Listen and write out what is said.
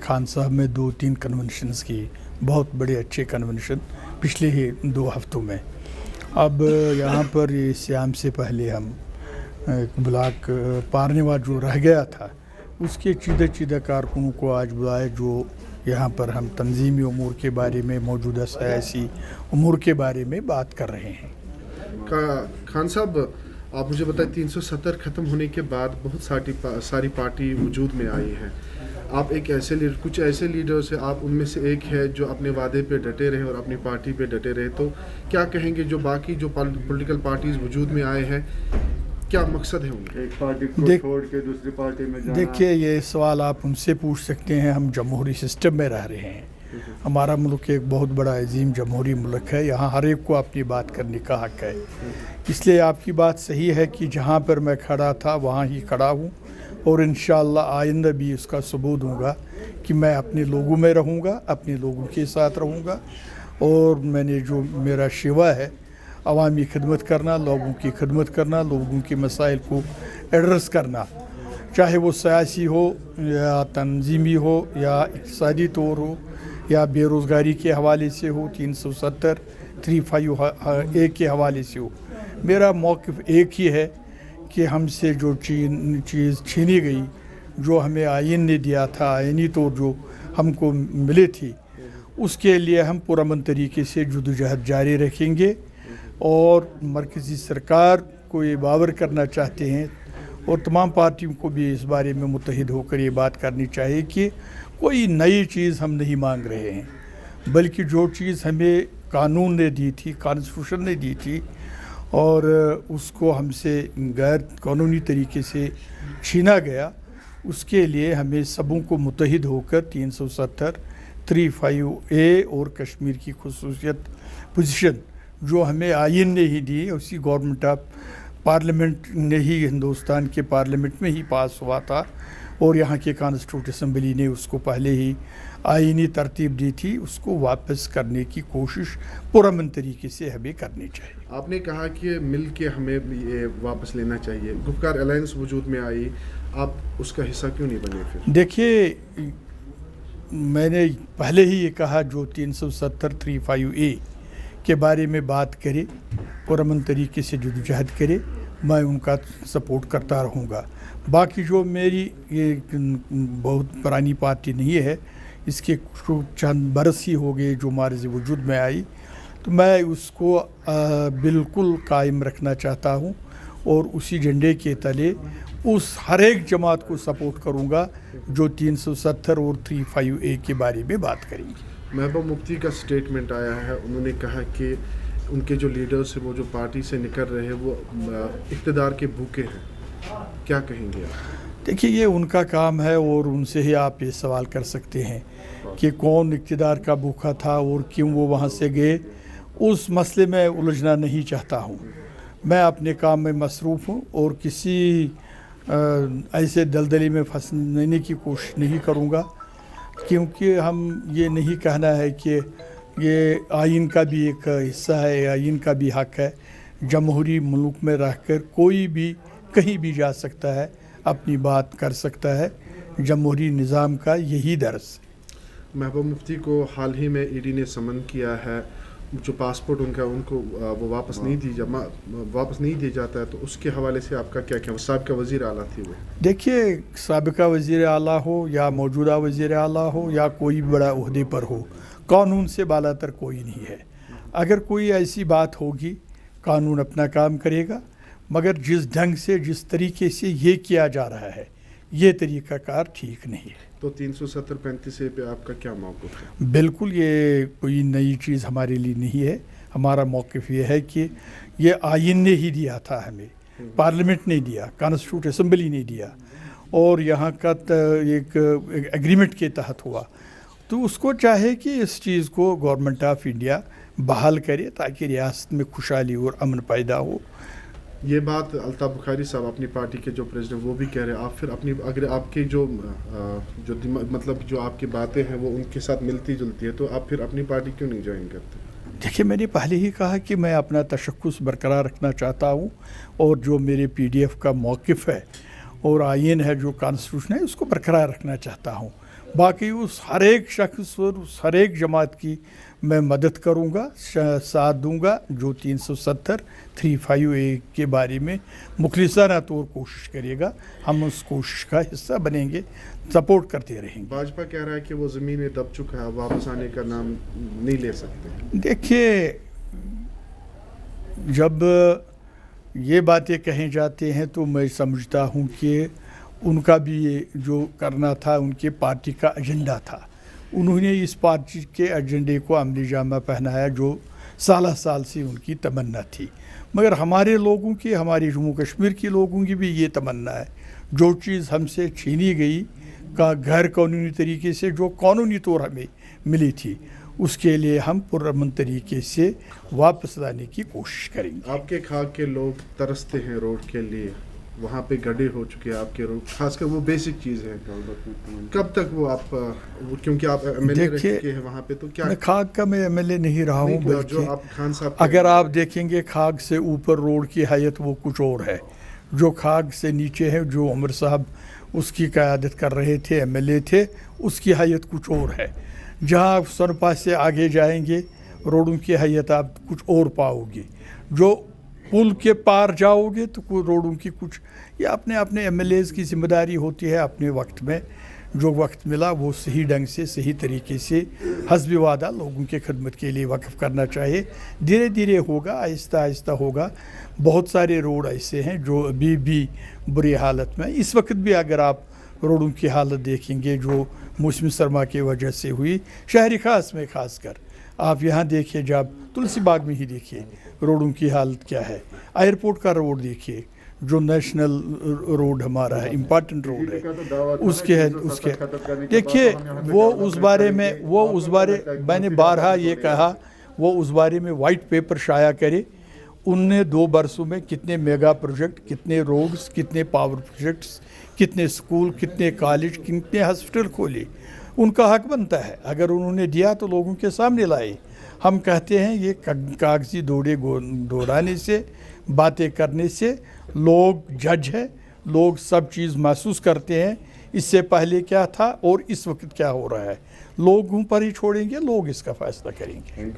खान साहब में 2-3 कन्वेंशंस की, बहुत बड़े अच्छे कन्वेंशन पिछले ही 2 हफ्तों में। अब यहाँ पर ये श्याम से पहले हम ब्लॉक पारनेवा जो रह गया था उसके चीदे कारकुनों को आज बुलाए, जो यहाँ पर हम तंजीमी उमूर के बारे में, मौजूदा सियासी उमूर के बारे में बात कर रहे हैं। खान साहब, आप मुझे बताएं, 370 ख़त्म होने के बाद बहुत सारी पार्टी वजूद में आई है। आप एक ऐसे लीडर, कुछ ऐसे लीडर्स हैं, आप उनमें से एक है जो अपने वादे पे डटे रहे और अपनी पार्टी पे डटे रहे, तो क्या कहेंगे जो बाकी जो पॉलिटिकल पार्टीज वजूद में आए हैं, क्या मकसद है उनका? एक पार्टी को छोड़ के दूसरी पार्टी में जाना। देखिए, ये सवाल आप उनसे पूछ सकते हैं। हम जमहूरी सिस्टम में रह रहे हैं। हमारा मुल्क एक बहुत बड़ा अजीम जमहूरी मुल्क है। यहाँ हर एक को अपनी बात करने का हक है। इसलिए आपकी बात सही है कि जहाँ पर मैं खड़ा था वहाँ ही खड़ा हूँ, और इंशाअल्लाह आइंदा भी उसका सबूत दूँगा कि मैं अपने लोगों में रहूँगा, अपने लोगों के साथ रहूँगा, और मैंने जो मेरा शिवा है अवामी खिदमत करना, लोगों की खिदमत करना, लोगों के मसाइल को एड्रेस करना, चाहे वो सियासी हो या तंजीमी हो या इक़्तिसादी तौर हो या बेरोज़गारी के हवाले से हो, 370 351 के हवाले से हो। मेरा मौक़िफ़ एक ही है कि हमसे जो चीज़ छीनी गई, जो हमें आइन ने दिया था, आइनी तौर जो हमको मिले थी, उसके लिए हम पुरअमन तरीके से जद्दोजहद जारी रखेंगे। और मरकज़ी सरकार को ये बावर करना चाहते हैं, और तमाम पार्टियों को भी इस बारे में मुत्तहिद होकर ये बात करनी चाहिए कि कोई नई चीज़ हम नहीं मांग रहे हैं, बल्कि जो चीज़ हमें कानून ने दी थी, कॉन्स्टिट्यूशन ने दी थी, और उसको हमसे गैर कानूनी तरीके से छीना गया, उसके लिए हमें सबों को मुत्तहिद होकर 370 351 और कश्मीर की खुसूसियत पोजीशन जो हमें आइन ने ही दी, उसी गवर्नमेंट ऑफ पार्लियामेंट ने ही, हिंदुस्तान के पार्लियामेंट में ही पास हुआ था, और यहाँ के कॉन्स्टिट्यूट असम्बली ने उसको पहले ही आइनी तरतीब दी थी, उसको वापस करने की कोशिश पुरअमन तरीके से हमें करनी चाहिए। आपने कहा कि मिल के हमें ये वापस लेना चाहिए। गुफ्कार अलायंस वजूद में आई, आप उसका हिस्सा क्यों नहीं बने फिर? देखिए, मैंने पहले ही ये कहा, जो 370 351 के बारे में बात करे, पुरअमन तरीके से जद्दोजहद करे, मैं उनका सपोर्ट करता रहूँगा। बाकी जो मेरी ये बहुत पुरानी पार्टी नहीं है, इसके चंद बरस ही हो गए जो हमारे वजूद में आई, तो मैं उसको बिल्कुल कायम रखना चाहता हूँ, और उसी झंडे के तले उस हर एक जमात को सपोर्ट करूँगा जो 370 और 351 के बारे में बात करेंगे। महबूब मुफ्ती का स्टेटमेंट आया है, उन्होंने कहा कि उनके जो लीडर्स हैं वो जो पार्टी से निकल रहे हैं वो इक़्तिदार के भूखे हैं, क्या कहेंगे आप? देखिए, ये उनका काम है, और उनसे ही आप ये सवाल कर सकते हैं कि कौन इक़्तिदार का भूखा था और क्यों वो वहाँ से गए। उस मसले में उलझना नहीं चाहता हूँ। मैं अपने काम में मसरूफ़ हूँ, और किसी ऐसे दलदली में फंसने की कोशिश नहीं करूँगा, क्योंकि हम ये नहीं कहना है कि ये आइन का भी एक हिस्सा है, आइन का भी हक़ है। जमहूरी मुल्क में रहकर कोई भी कहीं भी जा सकता है, अपनी बात कर सकता है। जमहूरी निज़ाम का यही दर्स। महबूब मुफ्ती को हाल ही में ईडी ने समन किया है, जो पासपोर्ट उनका उनको वो वापस नहीं दिया जाता है, तो उसके हवाले से आपका क्या क्या? साबिक़ा वज़ीर आला थी वो। देखिए, साबिक़ा वज़ीर आला हो या मौजूदा वज़ीर आला हो या कोई बड़ा ओहदे पर हो, कानून से बालातर कोई नहीं है। अगर कोई ऐसी बात होगी, कानून अपना काम करेगा, मगर जिस ढंग से, जिस तरीके से ये किया जा रहा है, ये तरीक़ाकार ठीक नहीं है। तो 370 35 पे आपका क्या मौक़िफ़ है? बिल्कुल, ये कोई नई चीज़ हमारे लिए नहीं है। हमारा मौक़िफ़ ये है कि ये आइन ने ही दिया था हमें, पार्लियामेंट ने दिया, कॉन्स्टिट्यूट असम्बली ने दिया, और यहाँ का एक एग्रीमेंट के तहत हुआ, तो उसको चाहे कि इस चीज़ को गवर्नमेंट ऑफ इंडिया बहाल करे, ताकि रियासत में खुशहाली और अमन पैदा हो। ये बात अल्ताफ़ बुखारी साहब, अपनी पार्टी के जो प्रेसिडेंट, वो भी कह रहे हैं। आप फिर अपनी, अगर आपकी जो मतलब जो आपकी बातें हैं वो उनके साथ मिलती जुलती है, तो आप फिर अपनी पार्टी क्यों नहीं ज्वाइन करते? देखिए, मैंने पहले ही कहा कि मैं अपना तशख़्ख़ुस बरकरार रखना चाहता हूँ, और जो मेरे PDF का मौक़िफ़ है और आइन है, जो कॉन्स्टिट्यूशन है, उसको बरकरार रखना चाहता हूँ। बाकी उस हर एक शख्स और उस हर एक जमात की मैं मदद करूंगा, साथ दूंगा जो 370 35A के बारे में मुखलिसाना तौर कोशिश करेगा, हम उस कोशिश का हिस्सा बनेंगे, सपोर्ट करते रहेंगे। भाजपा कह रहा है कि वो ज़मीन में दब चुका है, वापस आने का नाम नहीं ले सकते। देखिए, जब ये बातें कहे जाते हैं तो मैं समझता हूँ कि उनका भी ये जो करना था उनके पार्टी का एजेंडा था, उन्होंने इस पार्टी के एजेंडे को अमली जामा पहनाया जो साल से उनकी तमन्ना थी। मगर हमारे लोगों की, हमारी जम्मू कश्मीर के लोगों की भी ये तमन्ना है, जो चीज़ हमसे छीनी गई का गैर कानूनी तरीके से जो कानूनी तौर हमें मिली थी, उसके लिए हम पुरअमन तरीके से वापस लाने की कोशिश करेंगे। आपके खाक के लोग तरसते हैं रोड के लिए, वहाँ पे गड्ढे हो चुके हैं आपके रोड, खासकर वो बेसिक चीज़ है। कब तक वो आप, क्योंकि आप एमएलए रह चुके हैं वहाँ पे, तो क्या मैं खाक का मैं एमएलए नहीं रहा हूँ, जो बल्कि आप खान साहब अगर आप देखेंगे खाक से ऊपर रोड की हैयत वो कुछ और है, जो खाक से नीचे है, जो उमर साहब उसकी क़यादत कर रहे थे, एमएलए थे, उसकी हैयत कुछ और है। जहाँ आप सोनपा से आगे जाएंगे रोडों की हैयत आप कुछ और पाओगे, जो पुल के पार जाओगे तो रोडों की कुछ, ये अपने अपने एमएलएज़ की जिम्मेदारी होती है अपने वक्त में जो वक्त मिला वो सही ढंग से सही तरीके से हस्ब वादा लोगों के खिदमत के लिए वक्फ करना चाहिए। धीरे धीरे होगा, आहिस्ता आहिस्ता होगा। बहुत सारे रोड ऐसे हैं जो अभी भी बुरी हालत में, इस वक्त भी अगर आप रोडों की हालत देखेंगे जो मौसमी सरमा की वजह से हुई, शहरी खास में खासकर आप यहाँ देखिए, जब तुलसी बाग में ही देखिए रोडों की हालत क्या है, एयरपोर्ट का रोड देखिए जो नेशनल रोड हमारा है, इम्पॉर्टेंट रोड है, उसके देखिए वो उस बारे मैंने बारहा ये कहा, वो उस बारे में वाइट पेपर शाया करे। उनने 2 बरसों में कितने मेगा प्रोजेक्ट, कितने रोड्स, कितने पावर प्रोजेक्ट्स, कितने स्कूल, कितने कॉलेज, कितने हॉस्पिटल खोले, उनका हक बनता है। अगर उन्होंने दिया तो लोगों के सामने लाए। हम कहते हैं ये कागजी दौड़े दौड़ाने से, बातें करने से लोग जज है, लोग सब चीज़ महसूस करते हैं इससे पहले क्या था और इस वक्त क्या हो रहा है, लोगों पर ही छोड़ेंगे, लोग इसका फैसला करेंगे।